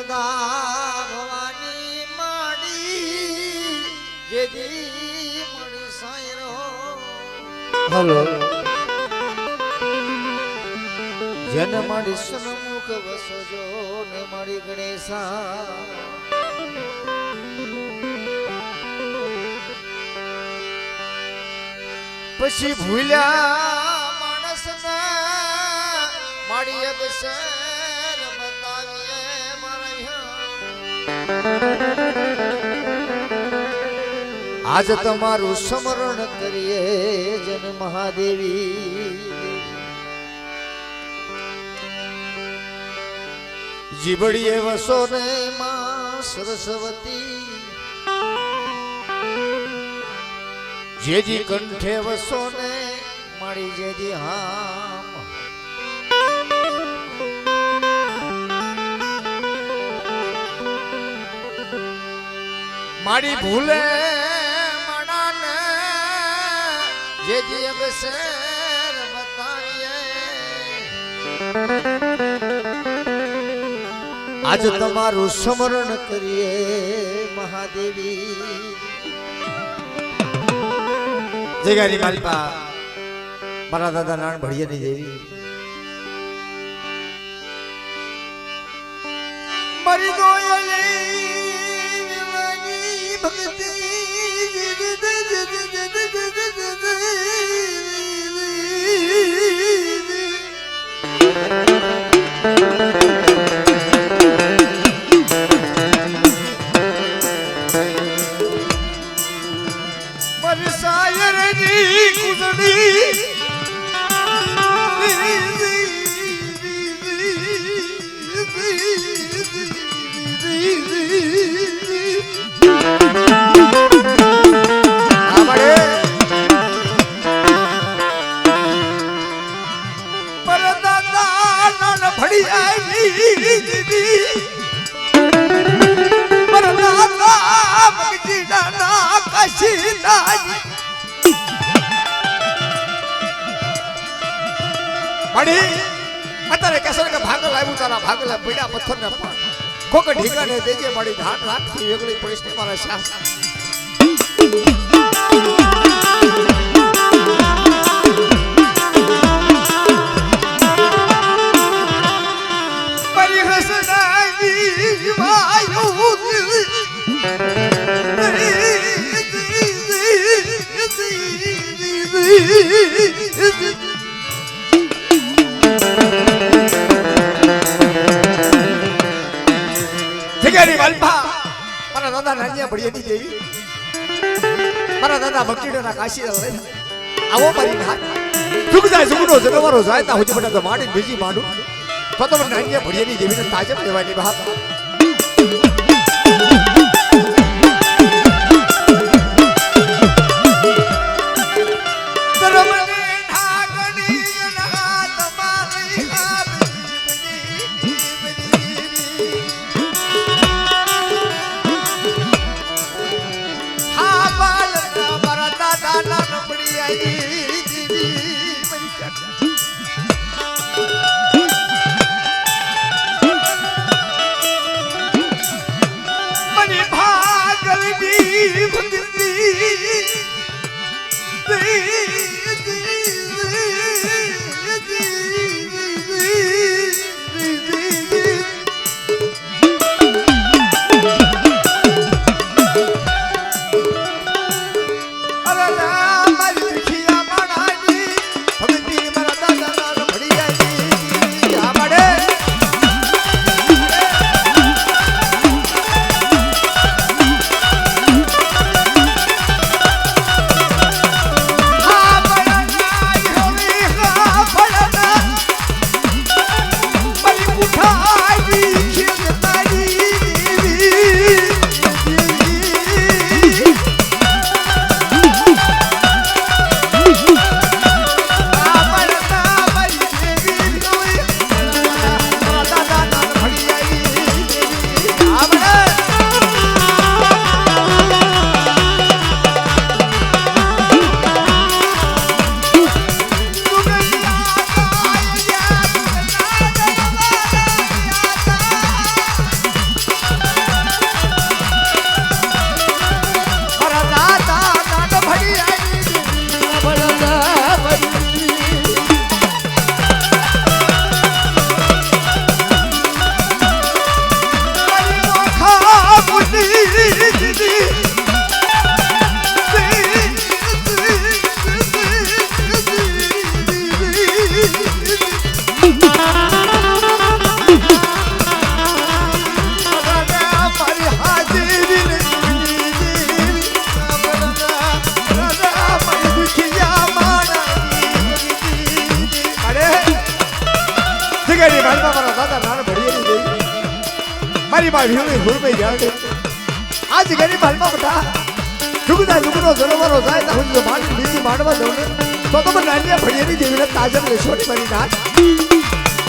સદા ભવાની માડી જેદી મણી સાયરો હલો જન માડી સન્મુખ વસજો ને માડી ગણેશા પછી ભૂલ્યા માણસને માડી અબસર બતાવીએ મારા આજ તમારું સ્મરણ કરીએ જન મહાદેવી જીબડીએ વસો ને માં સરસ્વતી જેજી કંઠે વસો ને મારી જેજી હામ મારી ભૂલે મણાને જેજી અબસર બતાવીએ આજ તમારું સ્મરણ કરીએ મહાદેવી જગાની માલપા મારા દાદા નાણ ભળિયાની દેવી મરી ગોયલી ભક્તિ અત્યારે કેસર કે ભાગલ આવ્યું તારા ભાગલ પીડા પથ્થર ને પણ કોક ઢીકાને દેજે મારી ધાન રાખતી વેગળી પડીશ ને મારા શાસ મારી હસનાની વાયુ મારા દાદા નાનિયા ભળિયાની દેવી મારા દાદા ભક્તિના કાશી આવો મારી હાથ સુખ જાય સુખનો જનવારો જાય તા હુજી બધા માડી બીજી માંડું તો તો નાનિયા ભળિયાની દેવીને તાજબ લેવાની વાત ગેરી મારા દાદા નાના ભડિયાની દેવી મારી માં ભીણી હુરભાઈ જાણે આજ ગેરી માલમાં બટા જુગદા જુગનો જનવરો જાય તો હું માની બીજી માંડવા દઉં ને તો તમે નાનિયા ભડિયાની દેવીને તાજર લેશોની મારી નાથ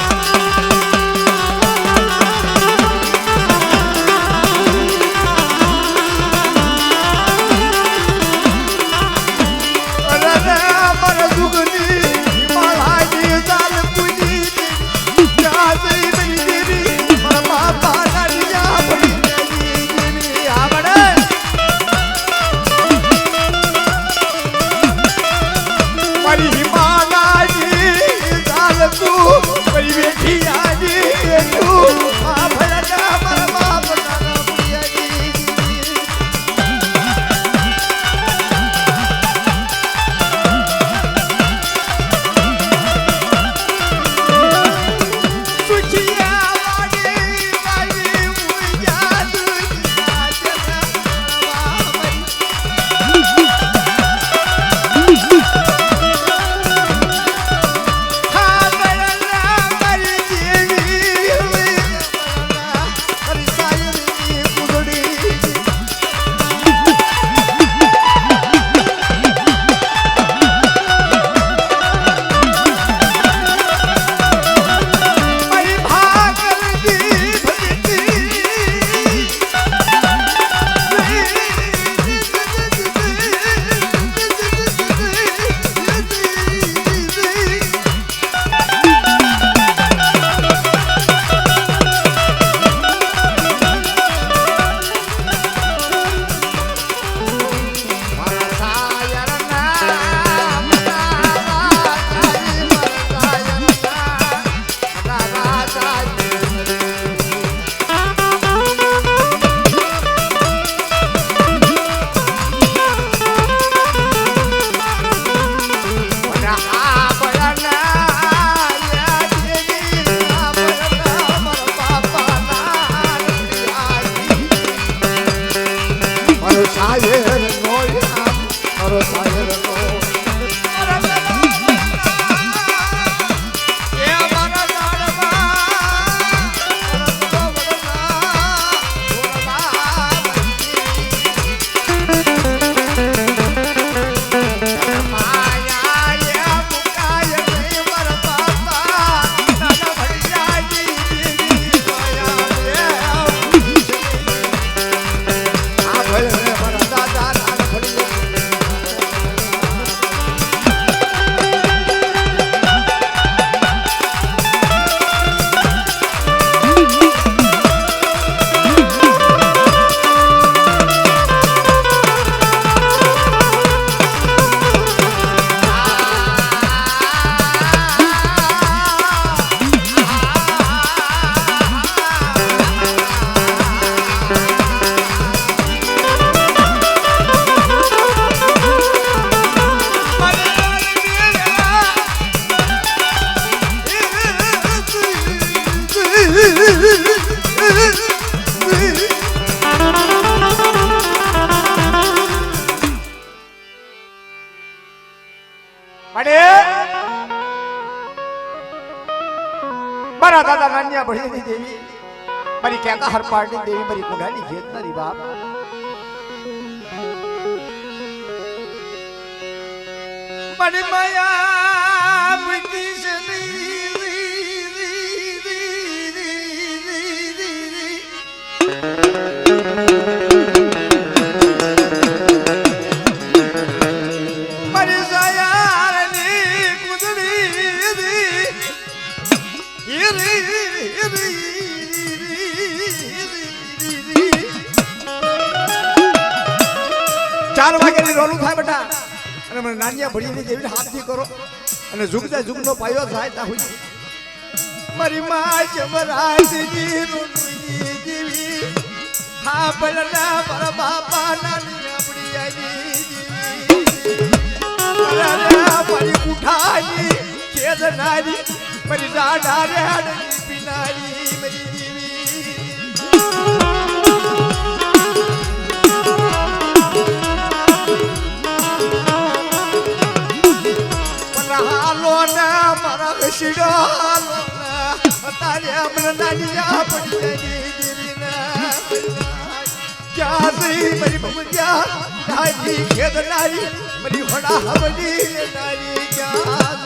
મારા દાદા નાનિયા ભડિયાની દેવી મારી કેકા હરપાળની દેવી મારી કુંડાની ખેતનારી બાપ મારી માયા મૂકી છે મારી સાયારની કુંડળી ચાર વાગ્યાની રોલું થાય બેટા અને મને નાનિયા ભડિયાની દેવી હાથથી કરો અને ઝુકતા ઝુકનો પાયો થાય તા હોય મારી માં જમરાજની રોલુની દેવી હા બલના મારા બાપા નાનિયા ભડિયાની મારી ઉઠાની કેદનારી મારી દાડા રેડની પિનારી મારી દેવી હાલો ને મારા શિડાલો તારે અમર નાનિયા પડી દેવીના ક્યાં સહી મારી ભમરિયા નારી ખેદનારી મારી હોડા હવડી નારી ક્યાં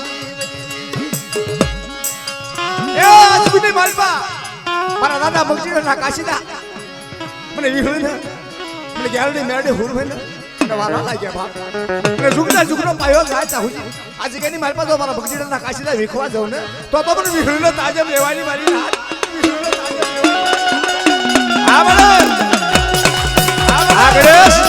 એ આજુની માલપા મારા દાદા મગજીના કાશીદા મને વિહળ ને મને ગેરડી મેરડી હુર ને વારા લાગ્યા બાપ ને જુગનો પાયો જાય તા હુજી આજે કેની માલપા તો મારા મગજીના કાશીદા વિખવા જાવ ને તો મને વિહળનો તાજમ લેવાની મારી રાત વિહળનો તાજમ લેવાની આ બોલો આગળેશ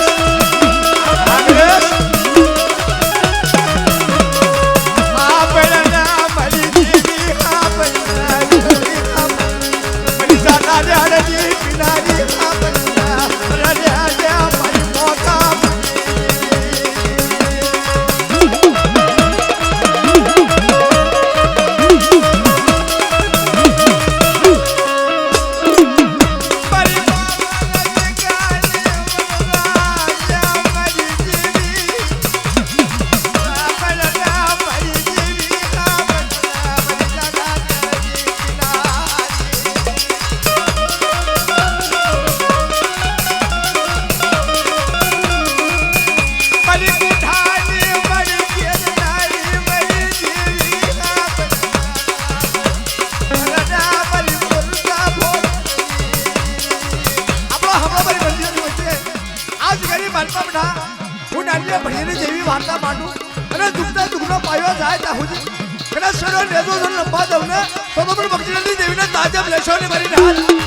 જેવી વાર્તા માંડું અને દુઃખનો પાયો જાય તા હુજી કદાચ સરો લેજો લંબા દઉં ને તો પણ ભક્તિની દેવીને તાજબ લેશો ને મારી હાથ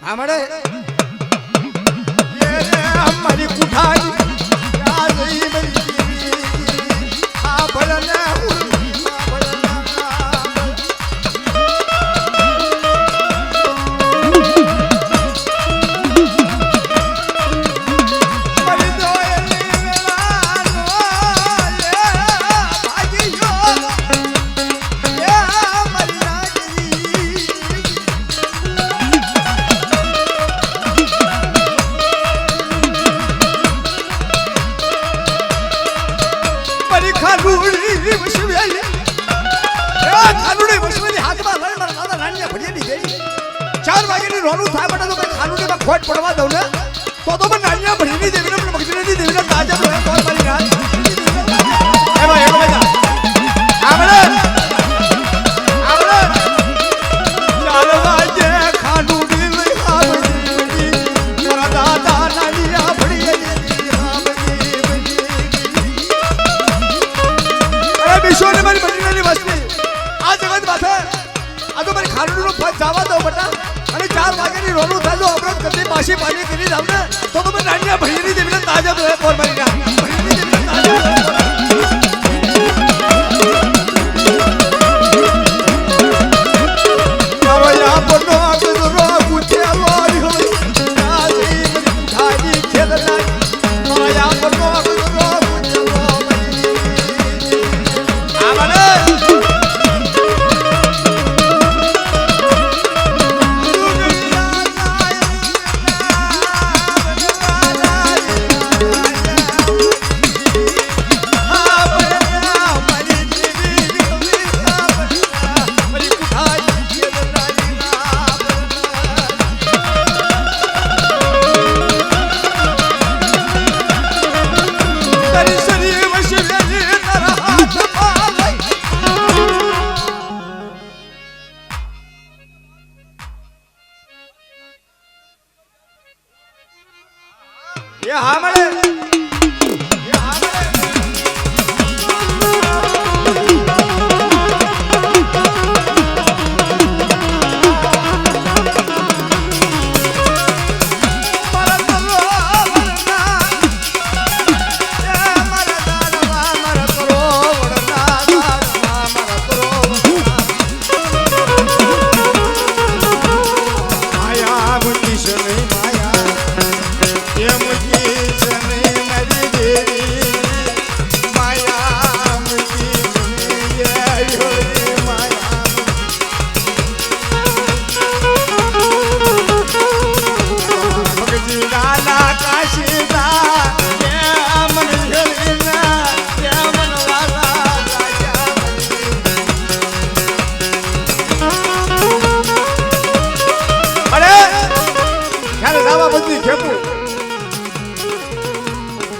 हमारे ये हमारी कुठारी क्या गई मेरी आ भलना खोट पड़वा दो ना तो मैं नानिया भड़ीनी देवी ने मगजनी देवी ने ताजा तो है कौन वाली रात ए भाई आमले लाल बाजे खानू दिल खावजी मेरा दादा नानिया भड़ी જાવ ને તો તમે નાનિયા ભૈયાની દેવીને તાજા કોર મારી ના ભૈયાની દેવીને તાજા ये हामड़े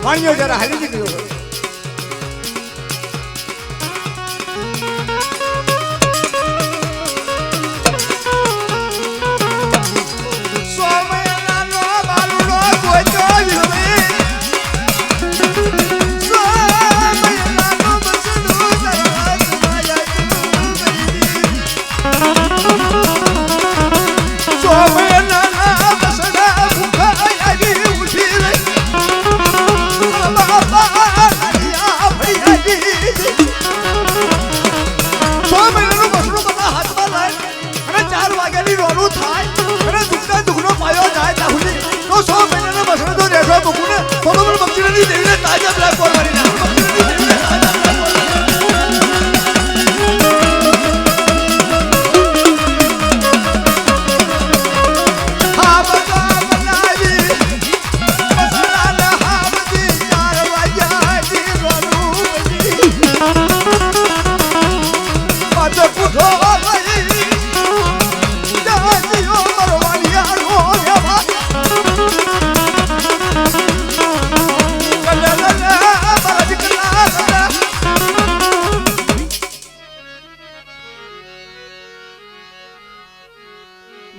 पानियों जरा हली निकलो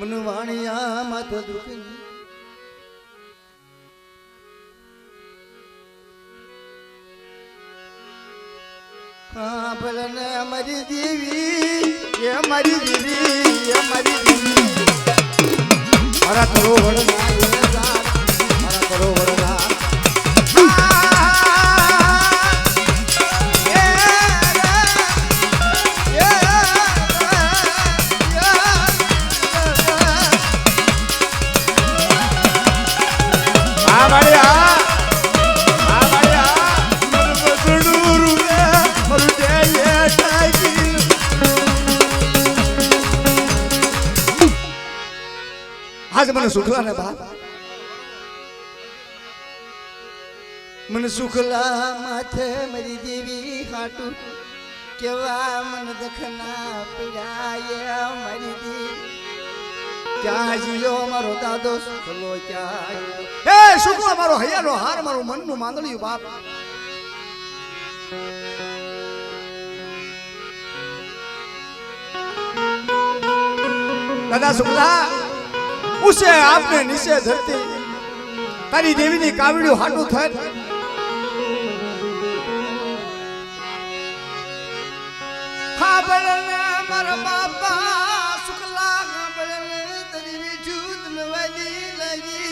मनवाणिया माता दुखी हाँ भलन हमारी देवी ये हमारी देवी ये हमारी देवी हमारा करो वरना हमारा करो वरना आज मन सुखला ने बाप मन सुखला माथे मेरी देवी हाटू केवा मन दखना पिराये मेरी देवी क्या जियो मारो दादो सुखलो क्या ए सुखला मारो हयानो हार मारो मन नु मांदलियो बाप दादा सुखला उसे आपने नीचे धरती तारी देवी ने कावड़ियो हाटू थाय खाबड़ने मारा बाबा सुखला खाबड़ने तेरी जूत में वाली लगी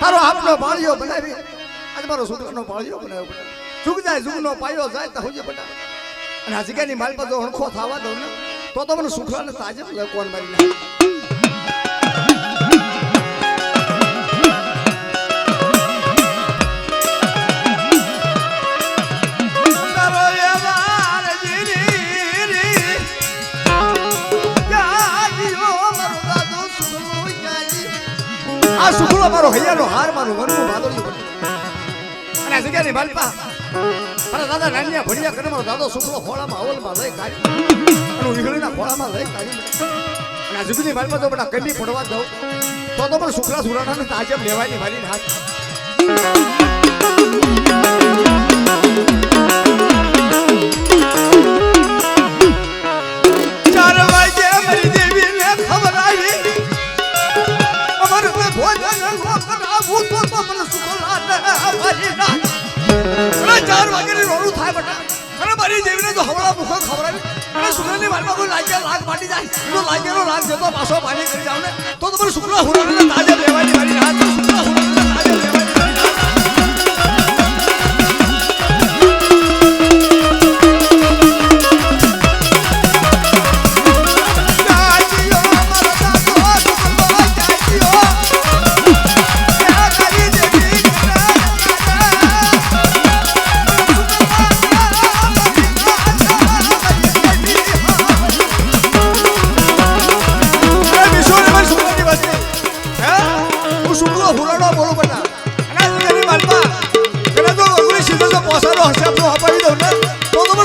તારો આપનો પાળિયો બનાવી આજ મારો છોકરાનો પાળિયો બનાવ્યો જુગ જાય જુગનો પાયો જાય તો હોજે બટા અને આ જગ્યાની માલ પર જો હણખો થવા દઉં ને તો મને સુખરાને તાજે કોણ મારી નાખે આ સુખલો મારો હૈયાનો હાર મારું મનનું વાદળિયું બન્યું અને આ જગ્યાની માલપા મારા દાદા નાનિયા ભણિયા કરે મારો દાદો સુખલો ખોળામાં અવલમાં લઈ કાઢી અને હું વીઘળીના ખોળામાં લઈ કાઢી અને આ જુગની માલપા જો બધા કંડી પડવા દઉં તો પણ સુખલા સુરાણાને તાજબ લેવાની મારી હાથ ચાર વાગે રોડું થાય બટા અને મારી દેવીને તો હવળા મુખો ખવડાવી અને સુગરની મારમાં કોઈ લાગ્યા લાગ પાટી જાય તો લાગ્યાનો લાગ જતો પાછો પાણી કરી જાવ ને તો તમારે શુક્લા હુરાને તાજે લેવાની મારી રાત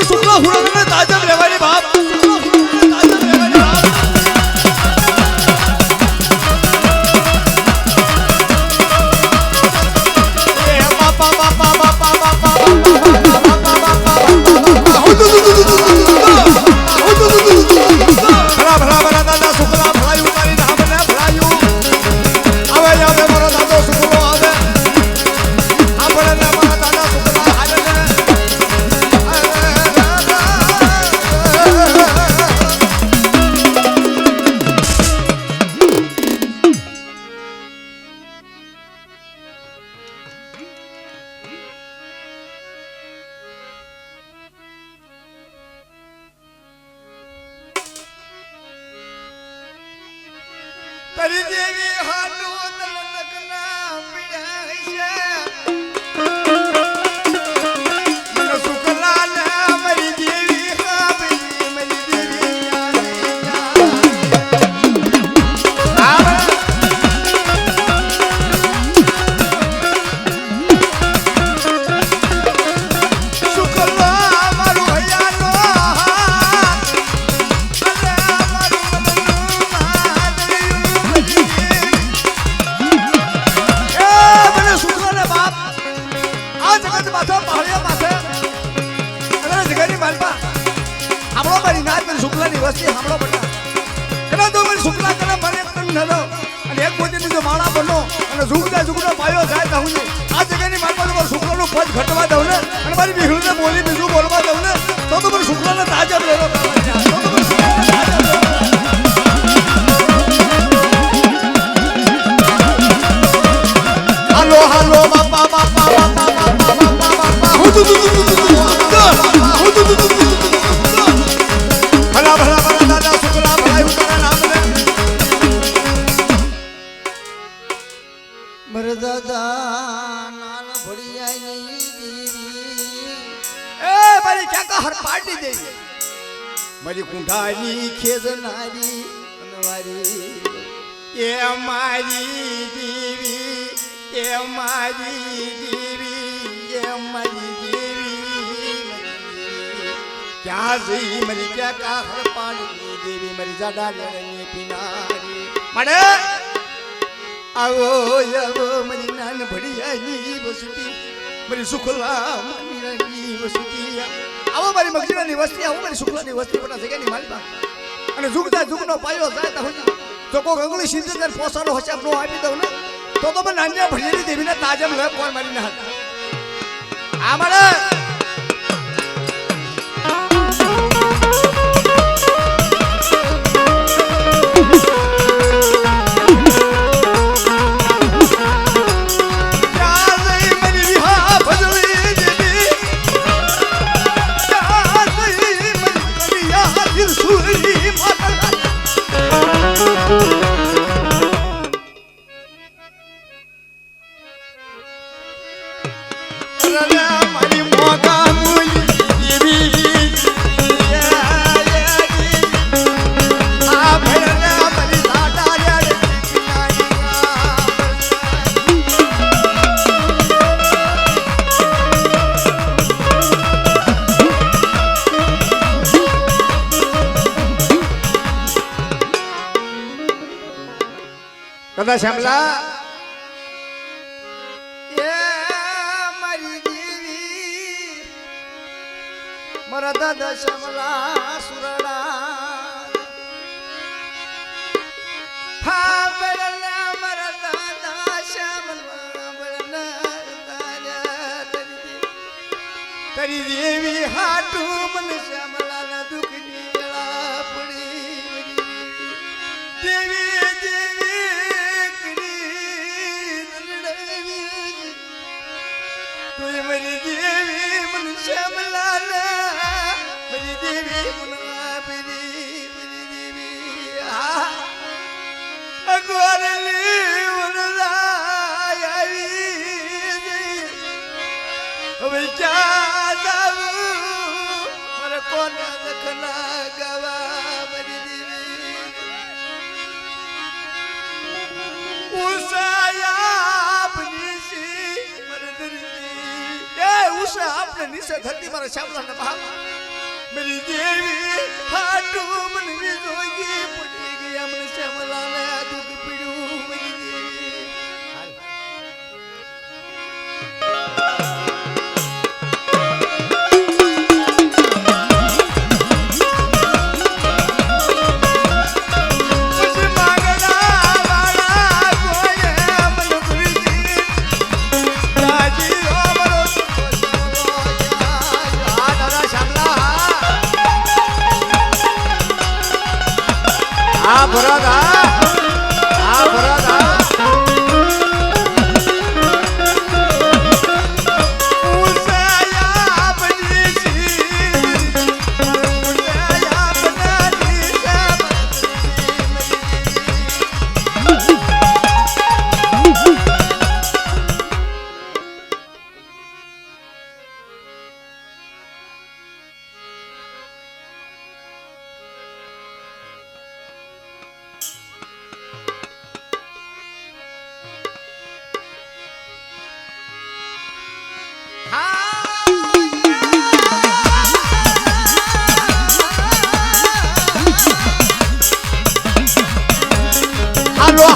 શુક્લા હુરાને તાજે લેવાની મારી રાત તારી દેવી હાટુ તલકના પીડાય છે મને સુખલા મારી દેવી હાબી મારી દેવી સુખલા મારું હૈયાનો શુક્લાની વસ્તી સાંભળો બટા કના તો મને શુક્લા કના મને કન ન દો અને એક પોતીની જો માળા બનો અને ઝુગડા ઝુગડો પાયો જાય તો હું આ જગ્યાની માલમાં તો શુક્લાનું પદ ઘટવા દઉં ને અને મારી બિહુને બોલી બીજું બોલવા દઉં ને તો મને શુક્લાને તાજબ લેવો તો મને શુક્લાને તાજબ લેવો હાલો હાલો બાપા બાપા બાપા બાપા બાપા હું તું ભલા ભલા ભલા દાદા શુક્લા ભલાઈ ઉતારા નામ લે મર દાદા નાન ભડિયા નહીં દેવી એ મારી કાકા હર પાટી દે મારી કુંઠાની ખેદનારી અનવારી એ મારી દેવી એ મારી દેવી એ મારી क्या जी मरी क्या का हर पानी देवी मरी जाडा लड़ने पिनारी मरे आवो आवो मरी नान भड़ियानी वसती मरी सुखला मरी वसती आवो मारी मगजीरानी वस्ती आवो मारी सुखलानी वस्ती बटा જગ્યાની માલપા અને ઝુગતા ઝુગનો પાયો જાય તો હોય તો કો ગંગળી સિંધર પોસાનો હશે આપનો આપી દઉં ને તો મને નાન્યા ભડિયાની દેવીને તાજમ લે કોણ મારી ના આ મળે મારી મોગા મૂલી દેવી આ ભૈરવ મારી સાડા કદા શ્યામલા મારા દાદા શ્યામલા સુરડા હા બળના મારા દાદા શ્યામલા બળના તારી દેવી હાટું મને શ્યામલાના દુઃખની વેળા પડી દેવી દેવી તું મારી દેવી મને શ્યામલાના મારી દેવી મારી દેવી અગવારલી વનરાય આવી હવે ક્યાં જાવું મારે કોને લખના ગાવા મારી દેવી ઉષાયા બનીસી મારે દરદી એ ઉષા આપણે નીચે ધરતી મારા શ્યામલાના બાપ મારી દેવી હાટું મને જોગી પડી ગયા મને શ્યામલાને દુઃખ પીડ્યું મારી દેવી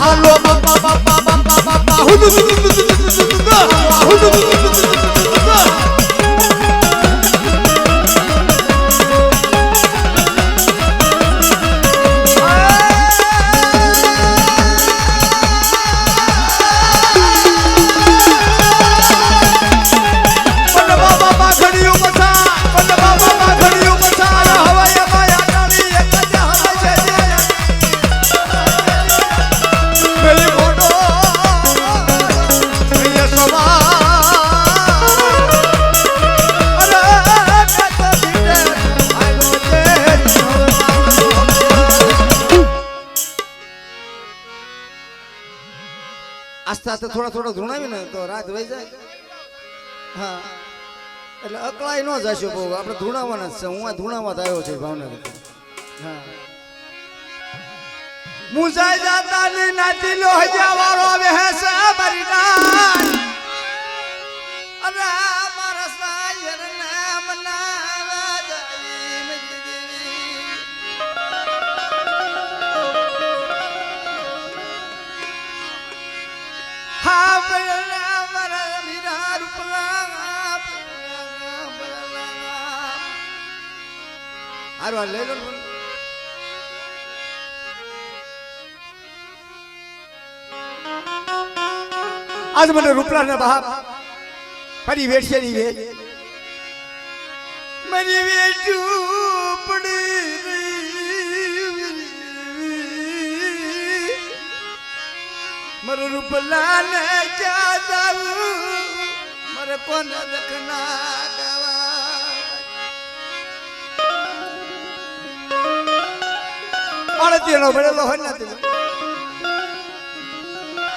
Halo bapa આસ્તા આસ્તા થોડા ધૂણાવી ને તો રાત વહી જાય હા એટલે અકળાઈ ન જશો બહુ આપણે ધૂણાવાના જ છે હું આ ધૂણાવા આવ્યો છે ભાવનગર હા મુસાઈ જાતા ની નાતી લો હજાવારો આવે છે મારી નાન અરે મારા સાયર નામ ના જાય મજદી હા બળના મારા મીરા રૂપલા હારો લઈ લો આજ મને રૂપલા ના બાપ ફરી વેઠશે ની વેચ મારી વેચું પડી મારે રૂપલા ને ક્યાં જાવું મારે કોને લખના ગાવા મારે તેનો ભરેલો હોય નથી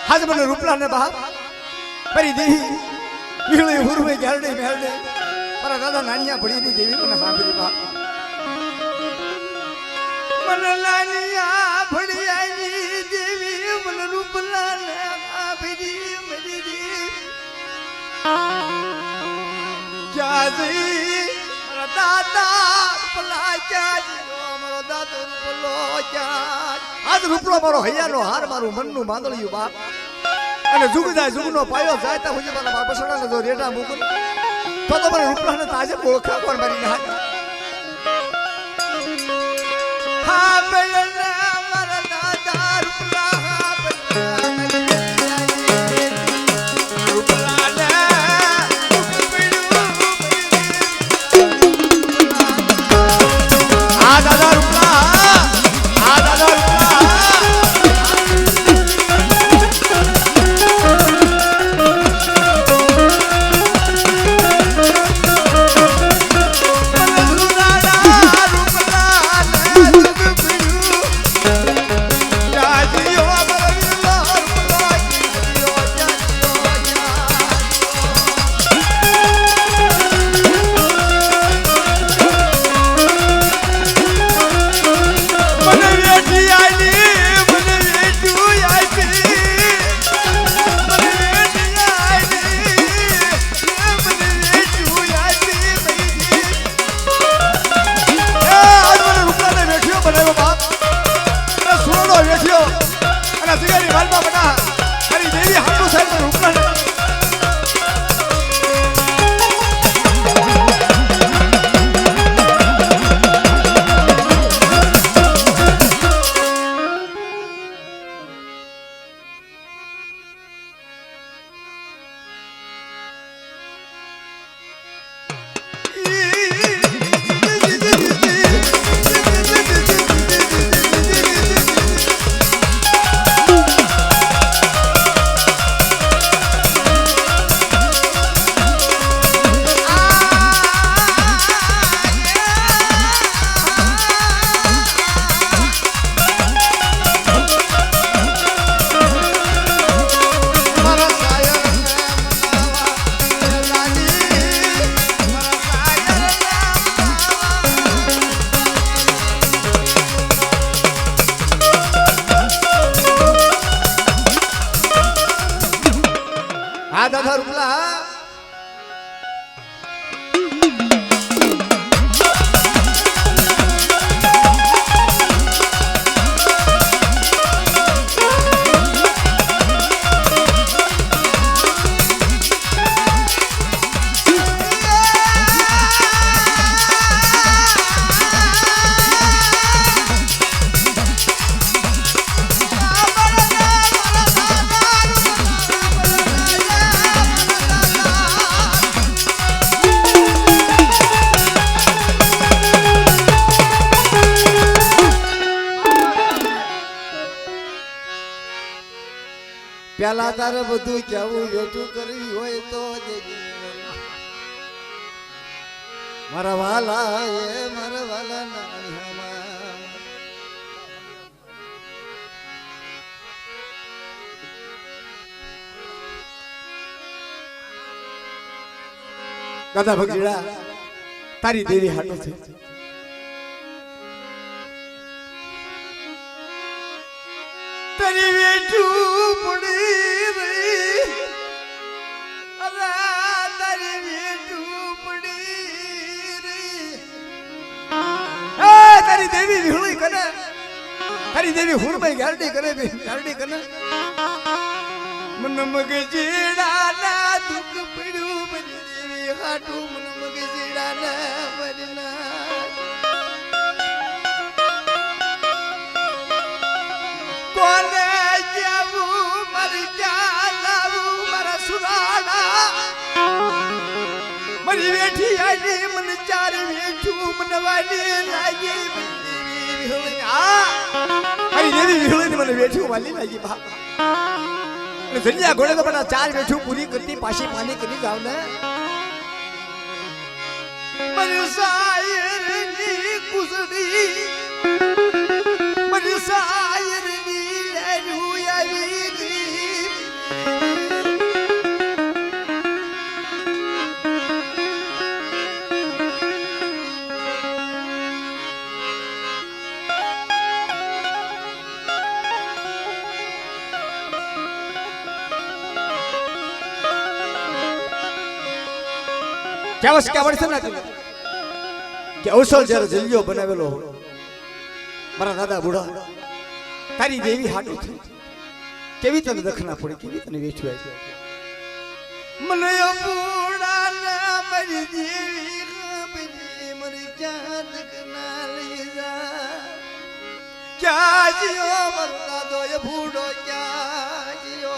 આજ મને રૂપલા ને બાપ ફરી દેવી વીળી હુરવે ગારડી મેરડે મારા દાદા નાનિયા ભળીની દેવી મને સાંભળી બાપ મને નાનિયા ભળિયાની દેવી મને રૂપલાને આભરી મરી દી ક્યાં જઈ મારા દાદા રૂપલા ક્યાં જીઓ મારો દાદો રૂપલો ક્યાં આજ રૂપલો મારો હૈયાનો હાર મારું મનનું માંદળિયું બાપ અને જુગ જાય જુગનો પાયો જાય તા હું મારા બાપ બસડાને જો રેડા મૂકું તો મને રૂપલાને તાજે ઓળખા કોણ મારી ના હા બેલના મારા દાદા રૂપલા હા રૂપલાને આ દાદા રૂપલા આ દાદા રૂપલા દાદા રૂપલા પેલા તારે બધું કેવું બેઠું કરવી હોય તો મારા વાલા એ મારા વાલા દાદા ભગજીડા તારી દેવી હાટો છે તારી બેઠું પડી રહી અરે તારી બેઠું પડી રહી તારી દેવી વિહળી કરે તારી દેવી હુરભાઈ ગારડી કરે ગારડી કરે મન મગજીડા ના દુઃખ પડ્યું બધી દેવી હાટું મન મગજીડા ના બરના કોને જાવું મારી ક્યાં લાવું મારા સુરાડા મારી બેઠી આલી મને ચાર બેઠું મને વાલી લાગી મારી દેવી વિહળી મને બેઠું વાલી લાગી બાપ જલ્યા ઘોડે તો પણ ચાર બેઠું પૂરી કરતી પાછી પાણી કરી જાવ ને મારી સાયરની કુસડી મારી સાયરની લેલું આવી ગઈ કેવસ કેવડ છે ને કે અવસર જ્યારે જલ્યો બનાવેલો મારા દાદા બુડા તારી દેવી હાટું થઈ કેવી તને દખના પડી કેવી તને વેચવાય છે મને બુડા ના મારી દેવી ખબરી મરી ક્યાં દખના લઈ જા ક્યાં જીઓ મારો દાદો એ બુડો ક્યાં જીઓ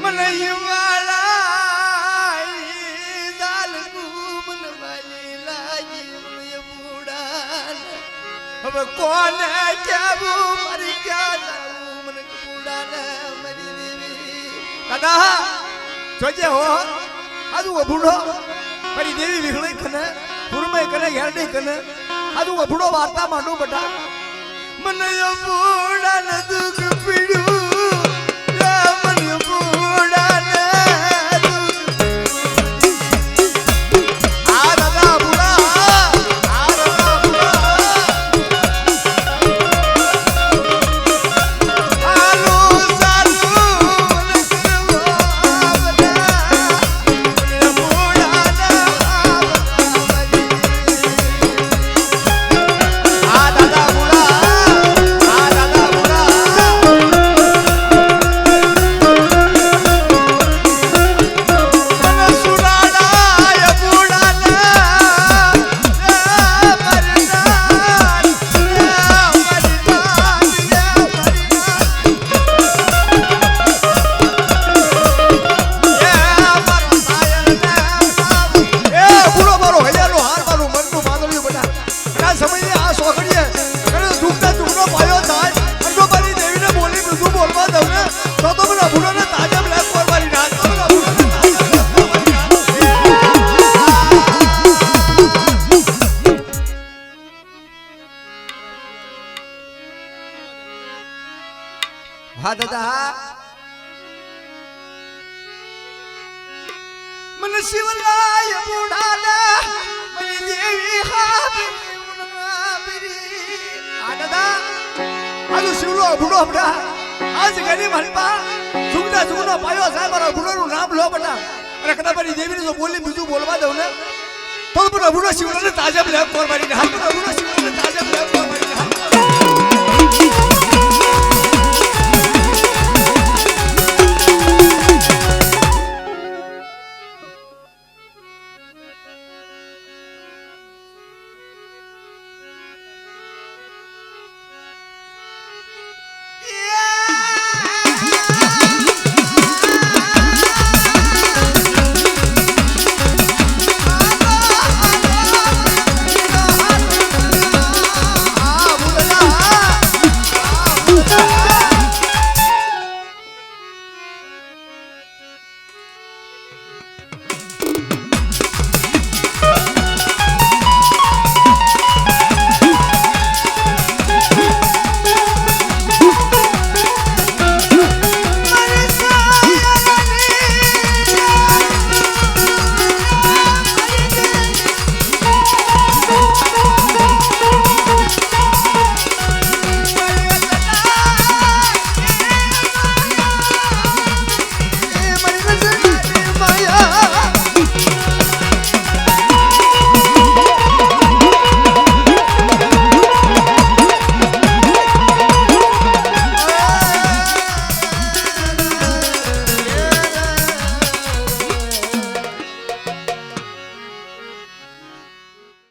મને વાલા દાલ ગુમન વાલી લાગી મને બુડા હવે કોને કેવું મરી ક્યાં જાવું મને બુડા ને મરી દેવી દાદા જોજે હો આજુ બુડો મારી દેવી વિખળી કને ગુરમે કને હેરડી કને આજુ બુડો વાર્તા માંડું બટા મને બુડા ને દુખ પીડ્યું હા દાદા મને શિવલાય બુડાલા મને દેવી હાબરી આ દાદા આજો શિવલો બુડો બડા આજ ગની મલપા સુગડા સુગનો પાયો સાહેબ મારા બુડોનું નામ લો બડા અને કદા મારી દેવીને જો બોલી બીજું બોલવા દઉં ને તો બુડો શિવલાને તાજબ લે કોર મારી હાથ બુડો શિવલાને તાજબ લે કોર મારી